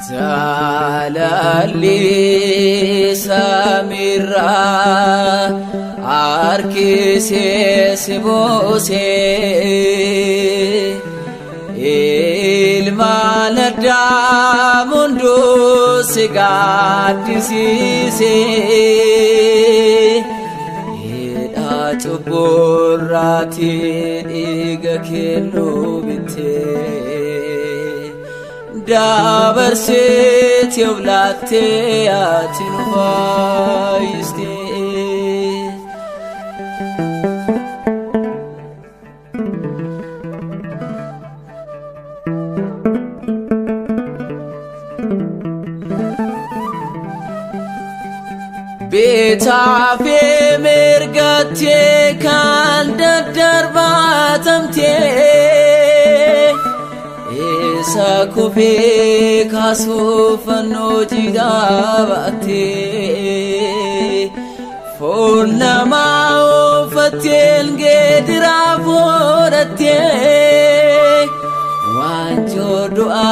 Jalali samira arkise sibose ilmalada mundu sigadisise ida chuburati igakenu bite Dabarsitee of Laatte atinvaiste Betafe mergate kan darbatamte Sakufe kasufano jidabate Fonama ufatel gedira forate Wanjo doa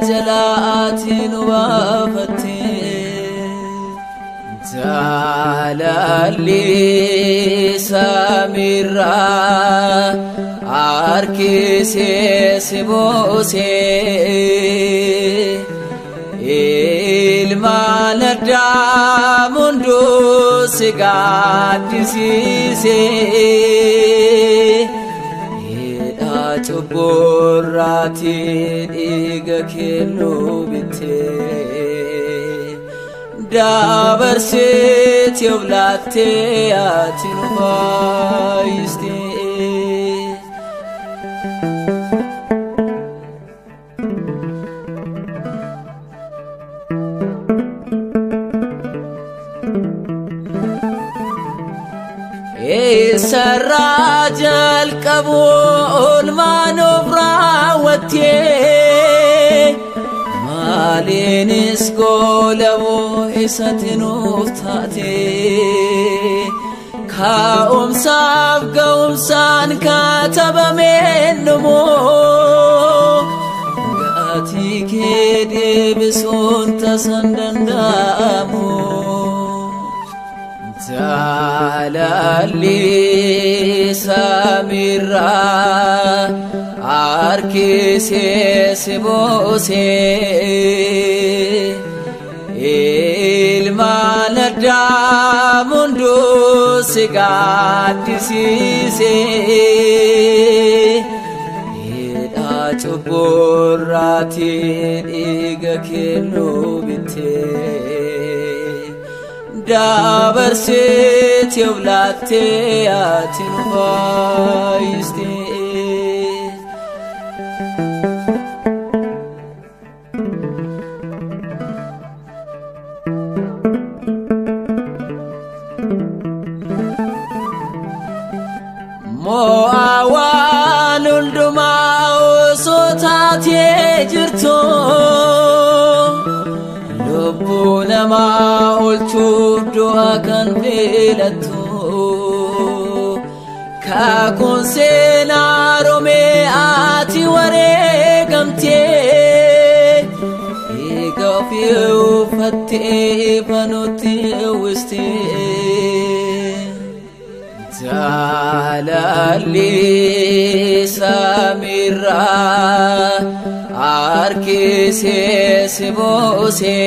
jalaatin wafate Jalali samira arkise sibose ilmalada mundu sigadisise ida chuburati igakenu bite Dabarsitee of Laatte atinvaiste Sarajal kabul manubra wate Malinis golavu isatinuftate Kaumsaf gaumsan katabamenumo Gati kede bisun tasandandamu Jalali samira arkise sibose ilmalada mundu sigadisise ida chuburati igakenu bite Dabarsitee of Laatte atinvaiste Mo'awalul dumao sotate jirto Lubunama olchuf doa kan filatu Kakun senarome ati waregamte Igafi ufatte panuti wiste Jalali samira arkise sibose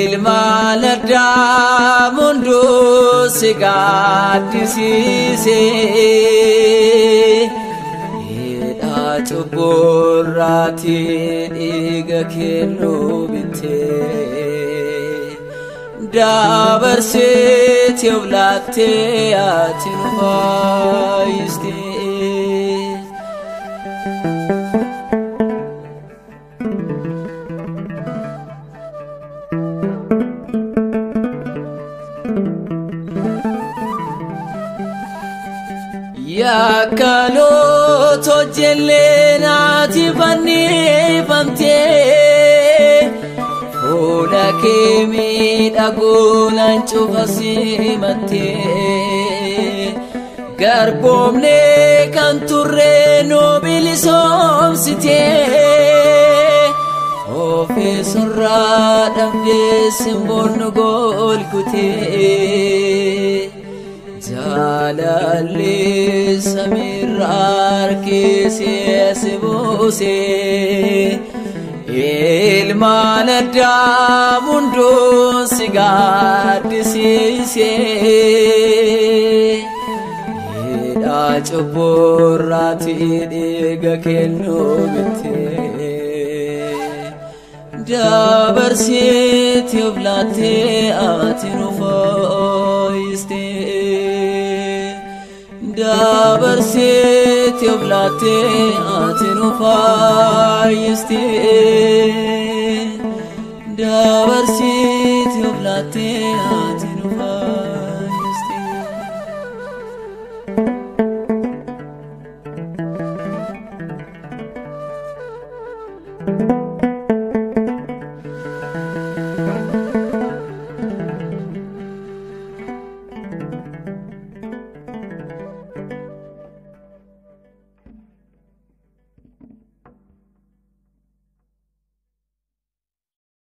ilmalada mundu sigadisise ida chuburati igakenu bite Dabarsitee of Laatte atinvaiste Ya kaloto jellena tifani famte Ola kemi dagulan chufasimatte Garbomne kanturre nobilisom site في سراد أمدس بونغول كتي جلالي سمير أركيسي سبوسي المال الداموندو سيغاد سيسي أجبراتي ديغا كنو بتي Dabarsitee of Laatte atinu foiste Dabarsitee of Laatte atinu foiste Dabarsitee of Laatte